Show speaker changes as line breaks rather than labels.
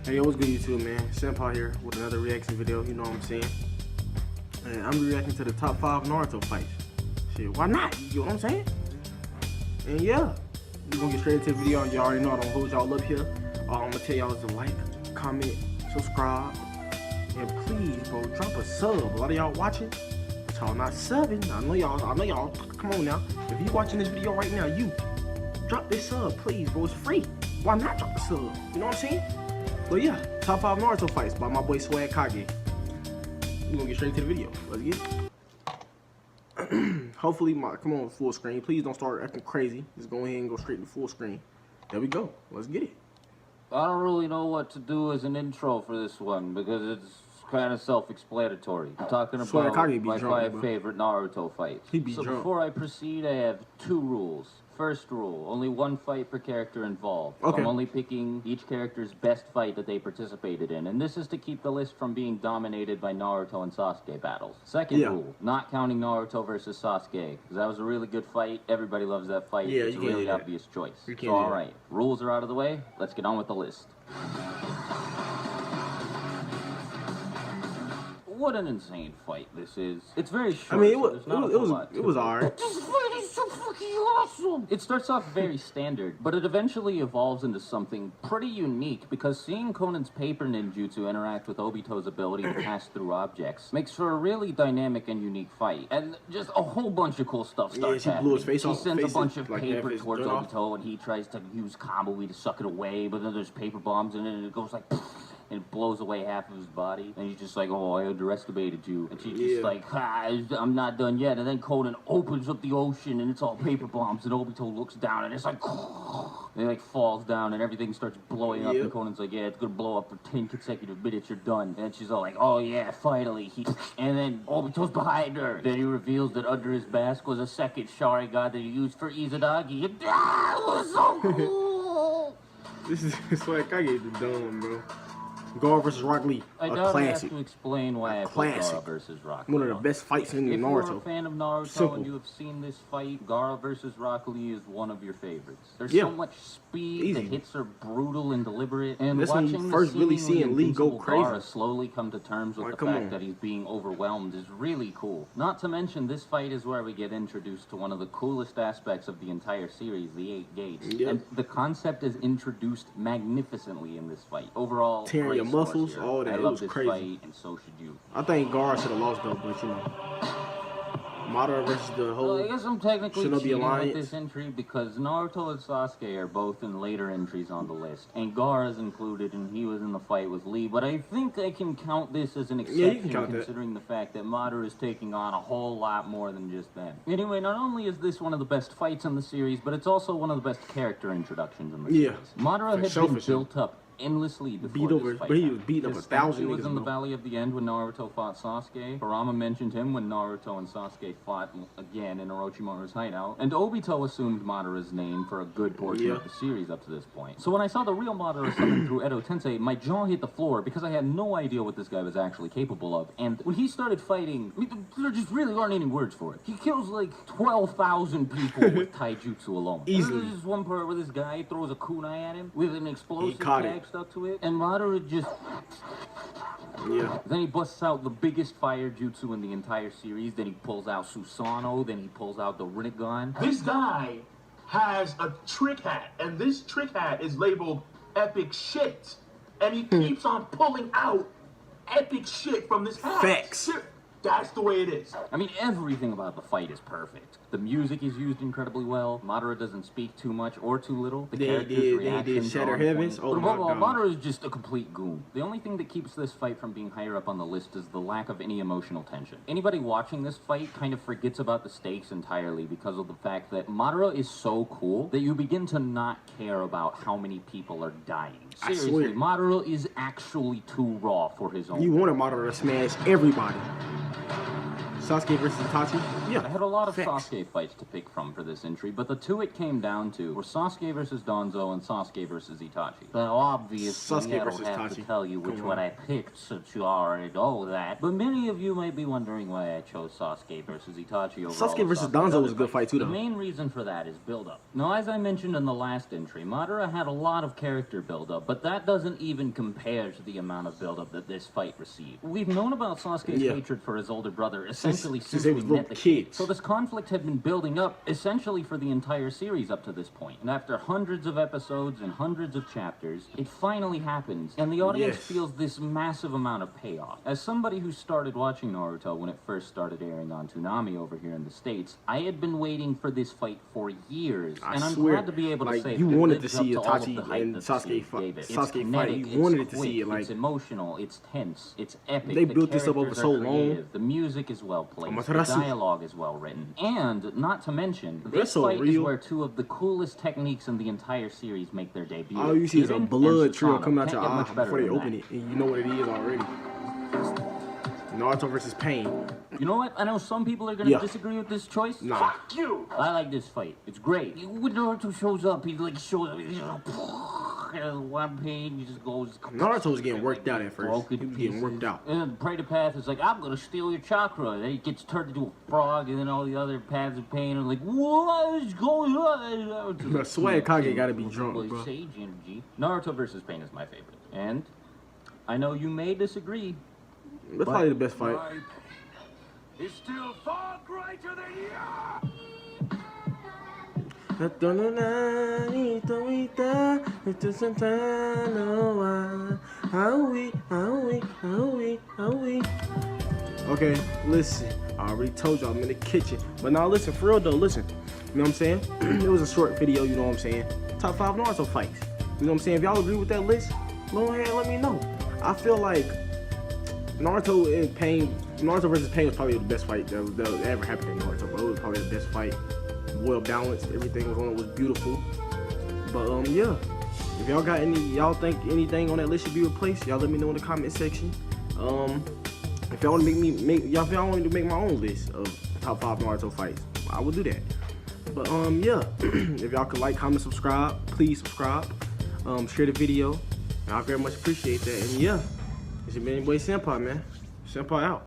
Hey, what's good YouTube, man? Senpai here with another reaction video, you know what I'm saying? And I'm reacting to the top 5 Naruto fights. Shit, why not? You know what I'm saying? And yeah, we're gonna get straight into the video. Y'all already know I don't hold y'all up here. All I'm gonna tell y'all is to like, comment, subscribe, and please, bro, drop a sub. A lot of y'all watching, but y'all not subbing. I know y'all, come on now. If you watching this video right now, you drop this sub, please, bro, it's free. Why not drop the sub? You know what I'm saying? But yeah, top 5 Naruto fights by my boy Swag Kage. We're gonna get straight to the video. Let's get it. Hopefully, come on, full screen. Please don't start acting crazy. Just go ahead and go straight to full screen. There we go. Let's get it.
I don't really know what to do as an intro for this one because it's kind of self-explanatory. I'm talking about my 5 favorite Naruto fights. So before I proceed, I have 2 rules. First rule, only 1 fight per character involved. Okay. I'm only picking each character's best fight that they participated in, and this is to keep the list from being dominated by Naruto and Sasuke battles. Second rule, not counting Naruto versus Sasuke, because that was a really good fight. Everybody loves that fight. Yeah, it's a really obvious choice. So alright, rules are out of the way. Let's get on with the list. What an insane fight this is. It's very short.
I mean, it was alright.
This fight is so fucking awesome. It starts off very standard, but it eventually evolves into something pretty unique because seeing Conan's paper ninjutsu interact with Obito's ability to pass through objects makes for a really dynamic and unique fight. And just a whole bunch of cool stuff starts happening. He sends a bunch of paper towards Obito and he tries to use Kamui to suck it away, but then there's paper bombs in it and it goes like and it blows away half of his body, and he's just like, oh, I underestimated you, and she's just like, I'm not done yet, and then Conan opens up the ocean, and it's all paper bombs, and Obito looks down, and it's like, and it like falls down, and everything starts blowing up, and Conan's like, yeah, it's gonna blow up for 10 consecutive minutes, you're done, and she's all like, oh yeah, finally, and then Obito's behind her, then he reveals that under his mask was a second Sharingan that he used for Izanagi, and that was so cool!
This is Swag Kage the dumb, bro. Gara versus Rock Lee,
a classic. To explain why I put Gara versus Rock Lee.
One of the best fights in Naruto.
If you're a fan of Naruto and you have seen this fight, Gara versus Rock Lee is one of your favorites. There's so much speed, the hits are brutal and deliberate, and
that's
watching
when you first really seeing Lee go crazy.
Gara slowly come to terms with the fact that he's being overwhelmed is really cool. Not to mention, this fight is where we get introduced to one of the coolest aspects of the entire series, the 8 gates. And the concept is introduced magnificently in this fight. Overall,
muscles, all that.
I love
it was
this
crazy.
Fight, and so should you.
I think Gara should have lost though, but you know, Madara versus the whole.
Well, I guess I'm technically cheating with this entry because Naruto and Sasuke are both in later entries on the list, and Gara's included, and he was in the fight with Lee. But I think I can count this as an exception, considering the fact that Madara is taking on a whole lot more than just them. Anyway, not only is this one of the best fights in the series, but it's also one of the best character introductions in the series. Madara had been built up endlessly before this fight.
But he was beat up 1,000 niggas.
He was in the Valley of the End when Naruto fought Sasuke. Kurama mentioned him when Naruto and Sasuke fought again in Orochimaru's hideout. And Obito assumed Madara's name for a good portion of the series up to this point. So when I saw the real Madara summoned through Edo Tensei, my jaw hit the floor because I had no idea what this guy was actually capable of. And when he started fighting, I mean, there just really aren't any words for it. He kills like 12,000 people with taijutsu alone. Easily. There's just one part where this guy throws a kunai at him with an explosive tag stuck to it, and Madara just then he busts out the biggest fire jutsu in the entire series. Then he pulls out Susanoo. Then he pulls out the Rinnegan.
This guy has a trick hat, and this trick hat is labeled epic shit, and he keeps on pulling out epic shit from this hat.
Facts.
That's the way it is.
I mean, everything about the fight is perfect. The music is used incredibly well. Madara doesn't speak too much or too little. The characters' reactions are on point. But above all, Madara is just a complete goon. The only thing that keeps this fight from being higher up on the list is the lack of any emotional tension. Anybody watching this fight kind of forgets about the stakes entirely because of the fact that Madara is so cool that you begin to not care about how many people are dying. Seriously, Madara is actually too raw for his own.
You wanted Madara to smash everybody. Sasuke versus Itachi.
I
Yeah.
had a lot of
Facts.
Sasuke fights to pick from for this entry, but the two it came down to were Sasuke versus Danzo and Sasuke versus Itachi. Well, obviously,
Sasuke
I don't
versus
have to
Itachi.
tell you which
Come
one
on.
I picked, since you already know that. But many of you might be wondering why I chose Sasuke versus Itachi over
Sasuke
all of
versus
Sasuke's
Danzo
other
was a good fight too,
The
though.
main reason for that is build-up. Now, as I mentioned in the last entry, Madara had a lot of character build-up, but that doesn't even compare to the amount of build-up that this fight received. We've known about Sasuke's
Yeah.
hatred for his older brother essentially
Since
since
they
we
was
met
little
the
kids.
kid. So this conflict had been building up essentially for the entire series up to this point. And after hundreds of episodes and hundreds of chapters, it finally happens, and the audience
Yes.
feels this massive amount of payoff. As somebody who started watching Naruto when it first started airing on Toonami over here in the States, I had been waiting for this fight for years,
I
and I'm
swear,
glad to be able to
like,
say
you
that it
wanted
lives
to see
up to all of
Itachi
the hype
and
that the
Sasuke
series
fight-
gave it. It's
Sasuke fight.
kinetic,
You
it's
wanted to
quick,
see it, like-
it's emotional, it's tense, it's epic.
They
the
built this up over
characters
so
are creative,
long.
The music is well placed. The
Amaterasu.
dialogue is well written, and not to mention,
That's
this
so
fight is
real.
where two of the coolest techniques in the entire series make their debut.
All you see is a
Eren and
blood trail
Susanoo.
coming out
Can't
your
get
eye
much better
before they
than
open
that.
it, and you know what it is already. Naruto versus Pain.
You know what? I know some people are gonna
Yeah.
disagree with this choice.
Nah.
Fuck you!
I like this fight. It's great. When Naruto shows up, he like shows up. He's just one page, he just goes.
Naruto was getting worked out at first.
Broken
He was getting
pieces.
worked out.
And Pray to Path is like, I'm gonna steal your chakra. Then he gets turned into a frog, and then all the other paths of pain are like, what is going on?
Bro, Swag Kage gotta be drunk,
Like
bro.
Sage energy. Naruto versus Pain is my favorite, and I know you may disagree.
That's probably the best fight.
It's still far greater than you!
Okay, listen. I already told y'all I'm in the kitchen. But now listen, for real though, listen. You know what I'm saying? It was a short video, you know what I'm saying? Top 5 Naruto fights. You know what I'm saying? If y'all agree with that list, go ahead and let me know. I feel like Naruto versus Pain was probably the best fight that ever happened in Naruto. But it was probably the best fight. Well balanced, everything was on it was beautiful. But yeah, if y'all got y'all think anything on that list should be replaced, y'all let me know in the comment section. If y'all want to if y'all want me to make my own list of top 5 Naruto fights, I will do that. But yeah, if y'all could like, comment, subscribe, please subscribe. Share the video. I very much appreciate that. And yeah, it's your man boy Senpai, man. Senpai out.